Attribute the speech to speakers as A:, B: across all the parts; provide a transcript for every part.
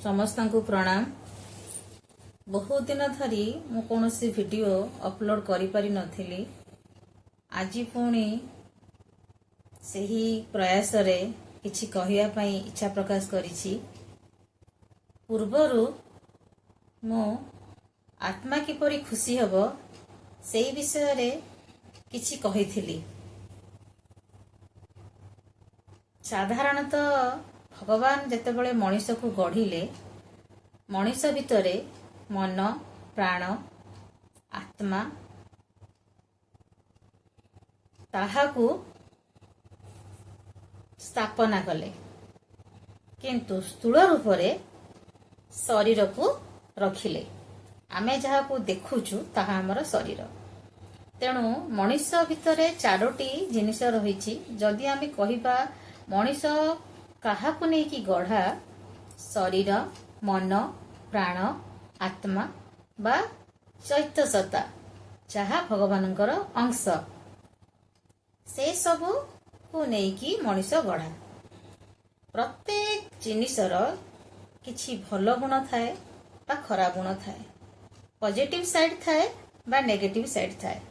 A: समस्त को प्रणाम। बहुत दिन धरी मु कौनसी वीडियो अपलोड करि पारि नथिली। आज पुणी सही प्रयास रे किछि कहिया पई इच्छा प्रकाश करिछि। पूर्वरु मु आत्मा किपरि खुशी हबो सेही विषय रे किछि कहिथिली। साधारणतः भगवान जेतेबेले मनीष को गढ़िले मनीष भितरे मन प्राण आत्मा ताहाकू स्थापना कले, किंतु स्थूल रूप रे शरीर को रखिले। आमे जहा को देखुचु ताहा हमर शरीर। तेणु मनीष भितरे चारोटी जिनिस रहिछि। जदि आमे कहिबा मनीष काहाकू नै कि गढ़ा, शरीर मन प्राण आत्मा बा चैत्य सत्ता जहा भगवानଙ୍କର अंश, से सबु को नै कि मनीष गढ़ा। प्रत्येक जिनिसर किछि भल गुण थाए बा खराब गुण थाए, पॉजिटिव साइड थाए बा नेगेटिव साइड थाए।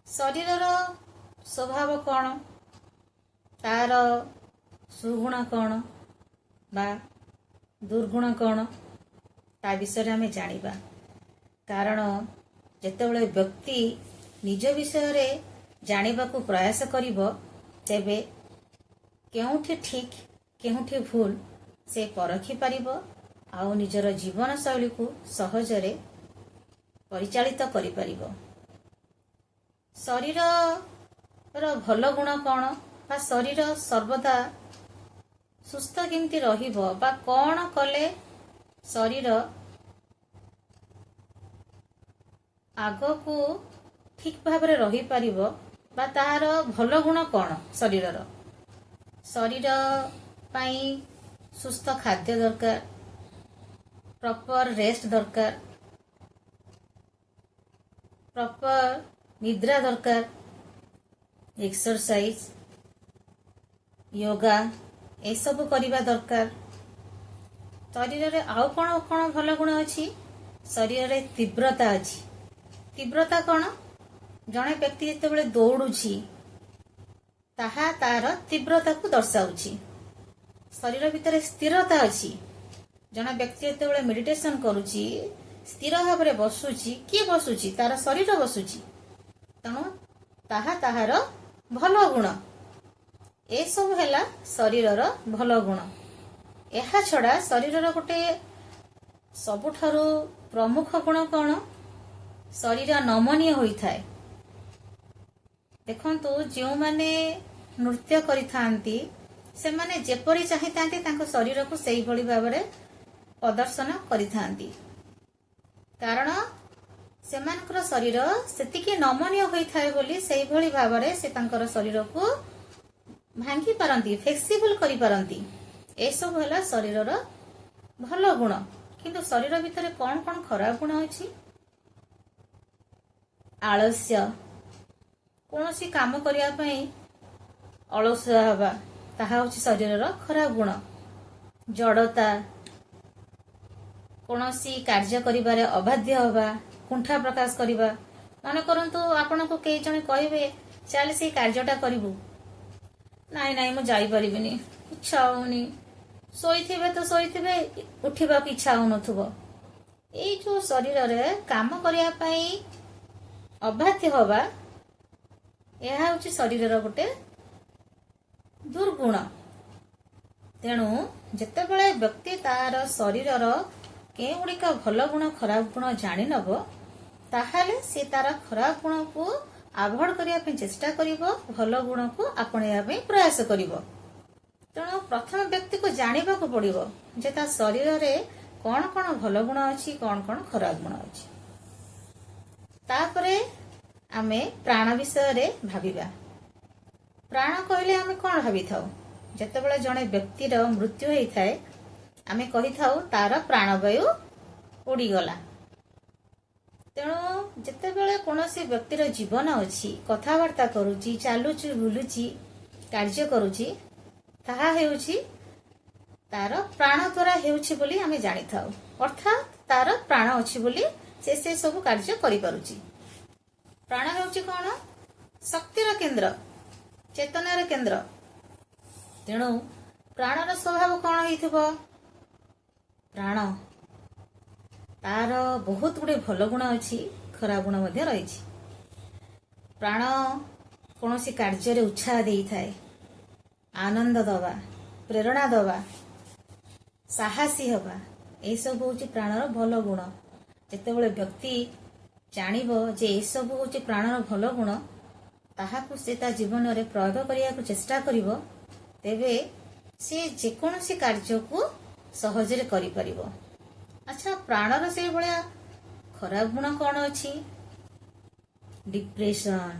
A: शरीरर स्वभाव कौन, तार सुगुण कौन बा दुर्गुण कौन, ता विषय आमे जानिबा। कारण जेतेबेले व्यक्ति निज विषय रे जानिबा को प्रयास करिवो, तेबे केउठी ठीक केउठी भूल से परखि पारिबो आ निजर जीवन शैली को सहजरे परिचालित करि पारिबो। शरीर रो भल गुण कौन बा शरीर सर्वदा सुस्थ केमती रहिबो बा कौन कले शरीर आग को ठीक भाव रे रही पारिबो बा तार भल गुण कौन। शरीर पाई सुस्थ खाद्य दरकार, प्रॉपर रेस्ट दरकार, प्रॉपर निद्रा दरकार, एक्सरसाइज योगा ए सब करिबा दरकार। शरीर रे आउ कोन कोन भल गुण अछि। शरीर रे तीव्रता अछि। तीव्रता कोन, जणे व्यक्ति जेतेबेले दौड़ुछि ताहा तार तीव्रता को दर्शाउछि। शरीर भितर स्थिरता अछि। जणे व्यक्ति जेतेबेले मेडिटेशन करूछि, स्थिर भाव रे बसुछि, की बसुछि तार शरीर बसुछि, तनो ताहा ताहार भल गुण। ए सब हैला शरीरर भल गुण। एहा छड़ा शरीरर गोटे सबुठारु प्रमुख गुण कौन, शरीर नमनीय होई थाए। देखंतु जो माने नृत्य करिथांती से माने जेपरि चाहितांती तांको शरीर को सेही भली भाबरे प्रदर्शन करिथांती। कारण सेमानकर शरीर सेतिके नमनीय होई थाए बोली सेही भली भाबरे से तांकर शरीर को भांगी पारंती, फ्लेक्सिबल करि पारंती। ए सब हैला शरीरर भल गुण। किंतु शरीर भितर कौन कौन खराब गुण अछि। आलस्य, कोनोसी काम करिया पई अलस्य हवा ताहा होछि शरीरर खराब गुण। जड़ता, कोनोसी कार्य करिबारे अबाध्य हवा, कुंठा प्रकाश करिबा। माने करंतु आपन को केई जने कहिबे चल से कार्यटा करिवु, नाई नाई मु जाई परिबिनी, इच्छा होनी, सोईथिबे तो सोईथिबे, उठिबा को इच्छा होनथुबो। एई जो शरीर रे काम करिया पई अबाध्य हवा, एहा होछि शरीरर गोटे दुर्गुण। तेणु जेतेबेले व्यक्ति तार शरीरर केउडिका भल गुण खराब गुण जानि नबो, ताहाले से तार खराब गुण को अवॉइड करिया पे चेष्टा करिवो, भल गुण को आपणैया पे प्रयास करिवो। तेणु प्रथम व्यक्ति को जानिबा को पड़िवो जे ता शरीर रे कौन कौन भल गुण अछि, कौन कौन खराब गुण अछि। तापरे आमे प्राण विषय रे भाबिबा। प्राण कहले आमे कोन भाबि थाउ। जेतेबेले जणे व्यक्तिर मृत्यु हेई थाए, आमे कहि थाउ तार प्राणवायु उड़ी गला। तेणु जेतेबेले कोनोसी व्यक्तिर जीवन अछि, कथावार्ता करूची, चालुची बुलुची, कार्य करूची, ताहा हेउची ତାର ପ୍ରାଣ ଦ୍ୱାରା ହେଉଛି ବୋଲି ଆମେ ଜାଣିଥାଉ, ଅର୍ଥାତ୍ ତାର ପ୍ରାଣ ଅଛି ବୋଲି ସେ ସବୁ କାର୍ଯ୍ୟ କରିପାରୁଛି। ପ୍ରାଣ ହେଉଛି କଣ? ଶକ୍ତିର କେନ୍ଦ୍ର, ଚେତନାର କେନ୍ଦ୍ର। ତେଣୁ ପ୍ରାଣର ସ୍ୱଭାବ କଣ ହେଇଥିବ? ପ୍ରାଣ ତାର ବହୁତ ଗୁଡେ ଭଲ ଗୁଣ ଅଛି, ଖରାପ ଗୁଣ ମଧ୍ୟ ରହିଛି। ପ୍ରାଣ କୌଣସି କାର୍ଯ୍ୟରେ ଉତ୍ସାହ ଦେଇଥାଏ, ଆନନ୍ଦ ଦେବା, ପ୍ରେରଣା ଦେବା, ସାହସୀ ହେବା, ଏସବୁ ହେଉଛି ପ୍ରାଣର ଭଲ ଗୁଣ। ଯେତେବେଳେ ବ୍ୟକ୍ତି ଜାଣିବ ଯେ ଏସବୁ ହେଉଛି ପ୍ରାଣର ଭଲ ଗୁଣ, ତାହାକୁ ସେ ତା ଜୀବନରେ ପ୍ରୟୋଗ କରିବାକୁ ଚେଷ୍ଟା କରିବ, ତେବେ ସେ ଯେକୌଣସି କାର୍ଯ୍ୟକୁ ସହଜରେ କରିପାରିବ। ଆଚ୍ଛା, ପ୍ରାଣର ସେଇଭଳିଆ ଖରାପ ଗୁଣ କଣ ଅଛି? ଡିପ୍ରେସନ,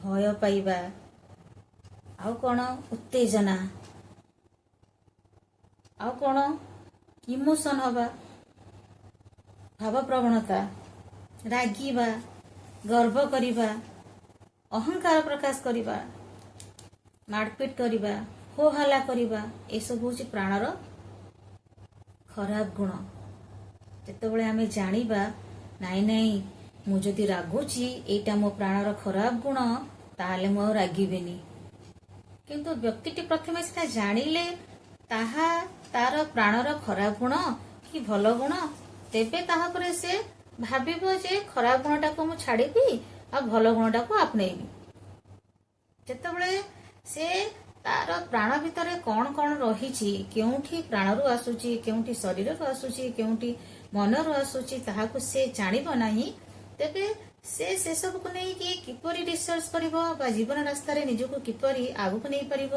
A: ଭୟ ପାଇବା, ଆଉ କଣ ଉତ୍ତେଜନା, ଆଉ କଣ ଇମୋସନ ହବା, ଭାବପ୍ରବଣତା, ରାଗିବା, ଗର୍ବ କରିବା, ଅହଙ୍କାର ପ୍ରକାଶ କରିବା, ମାରପିଟ କରିବା, ହୋ ହଲ୍ଲା କରିବା, ଏସବୁ ହେଉଛି ପ୍ରାଣର ଖରାପ ଗୁଣ। ଯେତେବେଳେ ଆମେ ଜାଣିବା ନାଇଁ ନାଇଁ ମୁଁ ଯଦି ରାଗୁଛି ଏଇଟା ମୋ ପ୍ରାଣର ଖରାପ ଗୁଣ, ତାହେଲେ ମୁଁ ଆଉ ରାଗିବିନି। କିନ୍ତୁ ବ୍ୟକ୍ତିଟି ପ୍ରଥମେ ସେଟା ଜାଣିଲେ ତାହା ତାର ପ୍ରାଣର ଖରାପ ଗୁଣ କି ଭଲ ଗୁଣ, ତେବେ ତାହାପରେ ସେ ଭାବିବ ଯେ ଖରାପ ଗୁଣଟାକୁ ମୁଁ ଛାଡ଼ିବି ଆଉ ଭଲ ଗୁଣଟାକୁ ଆପଣେଇବି। ଯେତେବେଳେ ସେ ତାର ପ୍ରାଣ ଭିତରେ କଣ କଣ ରହିଛି, କେଉଁଠି ପ୍ରାଣରୁ ଆସୁଛି, କେଉଁଠି ଶରୀରରୁ ଆସୁଛି, କେଉଁଠି ମନରୁ ଆସୁଛି, ତାହାକୁ ସେ ଜାଣିବ ନାହିଁ, ତେବେ ସେ ସେସବୁକୁ ନେଇକି କିପରି ରିସର୍ଚ୍ଚ କରିବ ବା ଜୀବନ ରାସ୍ତାରେ ନିଜକୁ କିପରି ଆଗକୁ ନେଇପାରିବ।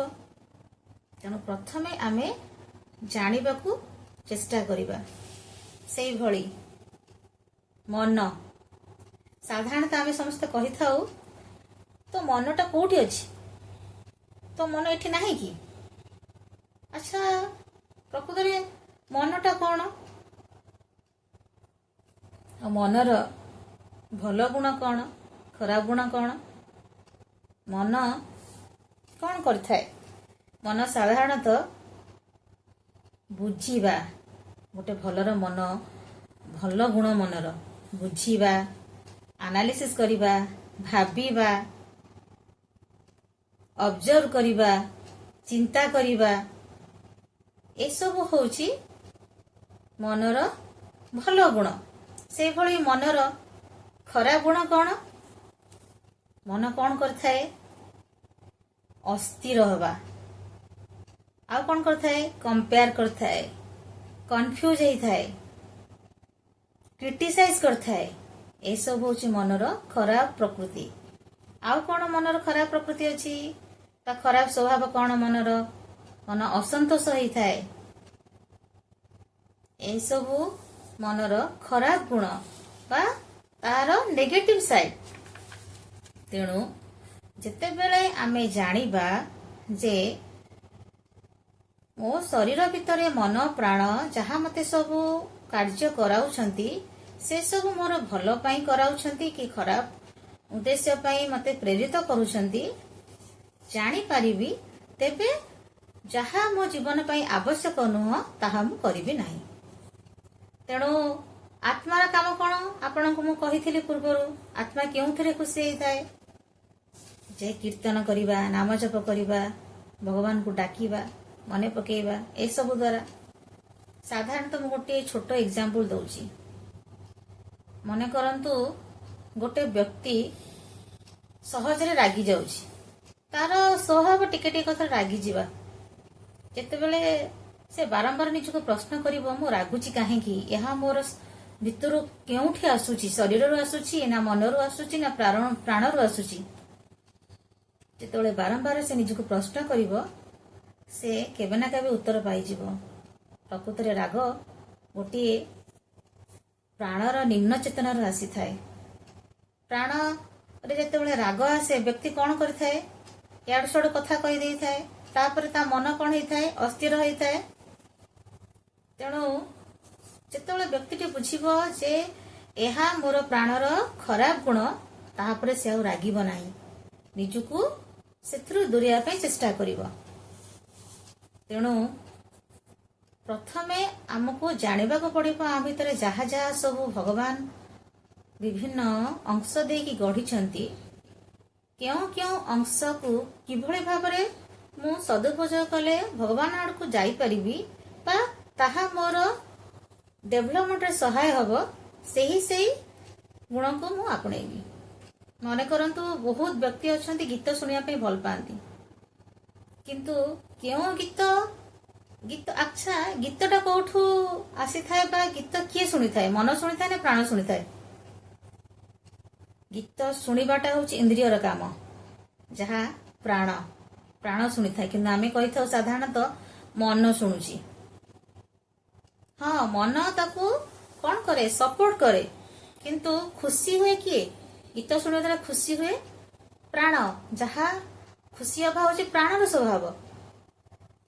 A: ତେଣୁ ପ୍ରଥମେ ଆମେ ଜାଣିବାକୁ ଚେଷ୍ଟା କରିବା। ସେଇଭଳି ମନ, ସାଧାରଣତଃ ଆମେ ସମସ୍ତେ କହିଥାଉ ତ ମନଟା କୋଉଠି ଅଛି, ତ ମନ ଏଠି ନାହିଁ କି? ଆଚ୍ଛା, ପ୍ରକୃତରେ ମନଟା କଣ? ଆଉ ମନର ଭଲ ଗୁଣ କଣ, ଖରାପ ଗୁଣ କଣ? ମନ କଣ କରିଥାଏ? ମନ ସାଧାରଣତଃ ବୁଝିବା, ଗୋଟେ ଭଲର ମନ, ଭଲ ଗୁଣ ମନର ବୁଝିବା, ଆନାଲିସିସ୍ କରିବା, ଭାବିବା, ଅବଜର୍ଭ କରିବା, ଚିନ୍ତା କରିବା, ଏସବୁ ହେଉଛି ମନର ଭଲ ଗୁଣ। ସେଇଭଳି ମନର ଖରାପ ଗୁଣ କଣ? ମନ କଣ କରିଥାଏ? ଅସ୍ଥିର ହେବା, ଆଉ କଣ କରିଥାଏ? କମ୍ପେୟାର କରିଥାଏ, କନଫ୍ୟୁଜ ହେଇଥାଏ, କ୍ରିଟିସାଇଜ କରିଥାଏ। ଏସବୁ ହେଉଛି ମନର ଖରାପ ପ୍ରକୃତି। ଆଉ କଣ ମନର ଖରାପ ପ୍ରକୃତି ଅଛି ବା ଖରାପ ସ୍ୱଭାବ କଣ ମନର? ମନ ଅସନ୍ତୋଷ ହେଇଥାଏ। ଏସବୁ ମନର ଖରାପ ଗୁଣ ବା ତାର ନେଗେଟିଭ ସାଇଡ। ତେଣୁ ଯେତେବେଳେ ଆମେ ଜାଣିବା ଯେ ମୋ ଶରୀର ଭିତରେ ମନ ପ୍ରାଣ ଯାହା ମତେ ସବୁ କାର୍ଯ୍ୟ କରାଉଛନ୍ତି, ସେସବୁ ମୋର ଭଲ ପାଇଁ କରାଉଛନ୍ତି କି ଖରାପ ଉଦ୍ଦେଶ୍ୟ ପାଇଁ ମତେ ପ୍ରେରିତ କରୁଛନ୍ତି, ଜାଣିପାରିବି, ତେବେ ଯାହା ମୋ ଜୀବନ ପାଇଁ ଆବଶ୍ୟକ ନୁହଁ ତାହା ମୁଁ କରିବି ନାହିଁ। ତେଣୁ ଆତ୍ମାର କାମ କଣ? ଆପଣଙ୍କୁ ମୁଁ କହିଥିଲି ପୂର୍ବରୁ, ଆତ୍ମା କେଉଁଥିରେ ଖୁସି ହେଇଥାଏ? ଯେ କୀର୍ତ୍ତନ କରିବା, ନାମ ଜପ କରିବା, ଭଗବାନଙ୍କୁ ଡାକିବା, ମନେ ପକେଇବା, ଏସବୁ ଦ୍ୱାରା। ସାଧାରଣତଃ ମୁଁ ଗୋଟିଏ ଛୋଟ ଏକ୍ସାମ୍ପଲ ଦଉଛି। ମନେ କରନ୍ତୁ ଗୋଟେ ବ୍ୟକ୍ତି ସହଜରେ ରାଗି ଯାଉଛି, ତାର ସ୍ୱଭାବ ଟିକେ ଟିକେ କଥା ରାଗିଯିବା। ଯେତେବେଳେ ସେ ବାରମ୍ବାର ନିଜକୁ ପ୍ରଶ୍ନ କରିବ ମୁଁ ରାଗୁଛି କାହିଁକି, ଏହା ମୋର ଭିତରୁ କେଉଁଠି ଆସୁଛି, ଶରୀରରୁ ଆସୁଛି ନା ମନରୁ ଆସୁଛି ନା ପ୍ରାଣରୁ ଆସୁଛି, ଯେତେବେଳେ ବାରମ୍ବାର ସେ ନିଜକୁ ପ୍ରଶ୍ନ କରିବ, ସେ କେବେ ନା କେବେ ଉତ୍ତର ପାଇଯିବ। ପ୍ରକୃତରେ ରାଗ ଗୋଟିଏ ପ୍ରାଣର ନିମ୍ନ ଚେତନାରୁ ଆସିଥାଏ। ପ୍ରାଣରେ ଯେତେବେଳେ ରାଗ ଆସେ, ବ୍ୟକ୍ତି କଣ କରିଥାଏ? ଇଆଡୁ ସିଆଡୁ କଥା କହିଦେଇଥାଏ, ତାପରେ ତା ମନ କଣ ହେଇଥାଏ? ଅସ୍ଥିର ହେଇଥାଏ। ତେଣୁ ଯେତେବେଳେ ବ୍ୟକ୍ତିଟି ବୁଝିବ ଯେ ଏହା ମୋର ପ୍ରାଣର ଖରାପ ଗୁଣ, ତାପରେ ସେ ଆଉ ରାଗିବ ନାହିଁ, ନିଜକୁ ସେଥିରୁ ଦୂରେଇବା ପାଇଁ ଚେଷ୍ଟା କରିବ। ତେଣୁ प्रथमे आमको जानिबाको पड़िबो आ भितरे जहा जहा सब भगवान विभिन्न अंश देकी गढ़िछंती क्यों क्यों अंश को किभଳି भाबरे मु सदुपयोग कले भगवान आड़को जाई परिबी बा ताहा मोर डेभलपमेंट रे सहाय हबो सेही गुण को मु आपणेबी। मन करंतु बहुत व्यक्ति अछंती गीत सुनिया पे भल पाती किंतु क्यों गीत अच्छा गीतटा कोठू आसी थाए बा गीत किए सुनी थाए मन सुनी थाए ना प्राण सुनी थाए। गीत शुणवाटा हूँ इंद्रियर काम जहाँ प्राण प्राण शुणी था कि आम कही था साधारणतः मन शुणुची। हाँ मन ताकू कौन करे सपोर्ट करे किंतु खुशी हुए किए गीत शुणवा द्वारा खुशी हुए प्राण जहाँ खुशी अभाव हूँ प्राणर स्वभाव।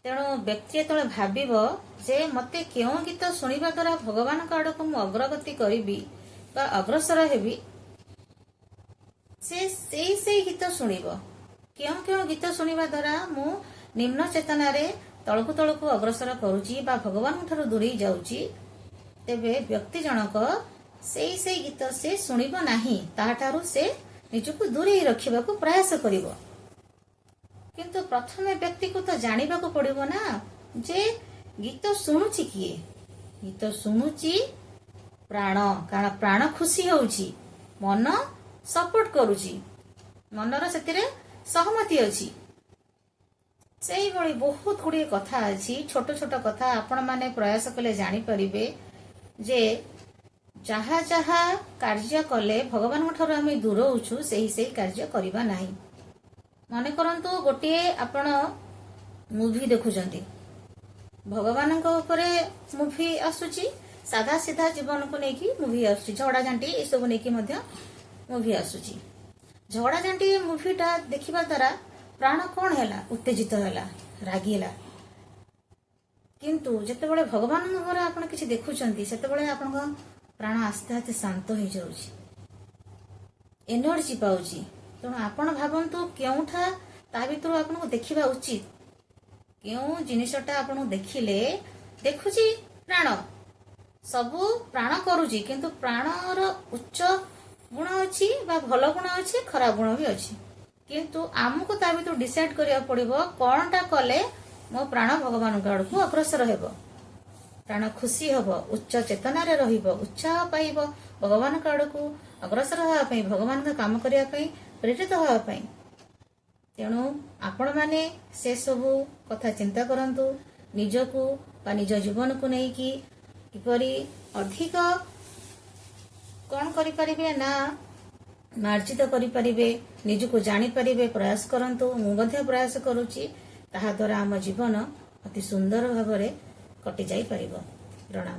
A: तेणु व्यक्ति जो भाव जे मते क्यों गीत शुणवा द्वारा भगवान आड़ को मुझे अग्रगति करी अग्रसर हेबी से गीत शुणिब। क्यों क्यों गीत शुणवा द्वारा मु निम्न चेतना रे तलकू तलकू अग्रसर करुची बा भगवान ठारू दूरी जाउची तेबे व्यक्ति जनक से गीत से शुणिब नाही ताहाठारू से निजको दूरी रखिबा को प्रयास करिवो। किंतु प्रथमे व्यक्ति को तो जानिबा को पड़िबो ना जे गीत शुणुची किए गीत शुणुची प्राण कारण प्राण खुशी होउची मन सपोर्ट करुची मनर से सहमति अच्छी से भली बहुत गुड़िए कथा अच्छी छोट छोट कथा आपण माने प्रयास कले जानी परिबे जे जहा जहा कार्य कले भगवान ठार आम दूर होचु से कार्य करबा नाही। मन करंतु गोटे आपण मूवी देखुचंती भगवान उपरे मूवी आसुची साधा सीधा जीवन को लेकिन मूवी आसुची झगड़ा झांटी ये सब नहीं मूवी आसुची। झगड़ा झांटी मूवीटा देखिबा द्वारा प्राण कौन है उत्तेजित है रागिला किंतु जेतेबेले भगवान द्वारा आपण किछि देखुचंती सेतेबेले आपण प्राण आस्ते आस्ते शांत हो जाउची एनर्जी पाउची। तेणु आपण भावंतु केउठा ता भितर आपण को देखिबा उचित केउ जिनिसटा आपण देखिले देखुची प्राण सबु प्राण करूची किंतु प्राणर उच्च गुण अच्छी भल गुण अच्छी खराब गुण भी अच्छी किंतु आमको ता भीतर डिसाइड करिया पड़िबो कोनटा कले मो प्राण भगवान आड़ को अग्रसर हेबो प्राण खुशी हेबो उच्च चेतना रे रहिबो उत्साह पाइबो भगवान आड़ को अग्रसर होगा पई भगवान का काम करिया पई प्रेरित होगा पई। तेणु आपण माने से सबु कथा चिंता करंतु निजको बा निज जीवन को नहीं कि किपरि अधिक कौन करिपारिबे ना मार्जित करिपारिबे निजको जानी पारिबे प्रयास करंतु मु मध्य प्रयास करूची ताहा द्वारा आम जीवन अति सुंदर भाव कटि जाई परिबो। प्रणाम।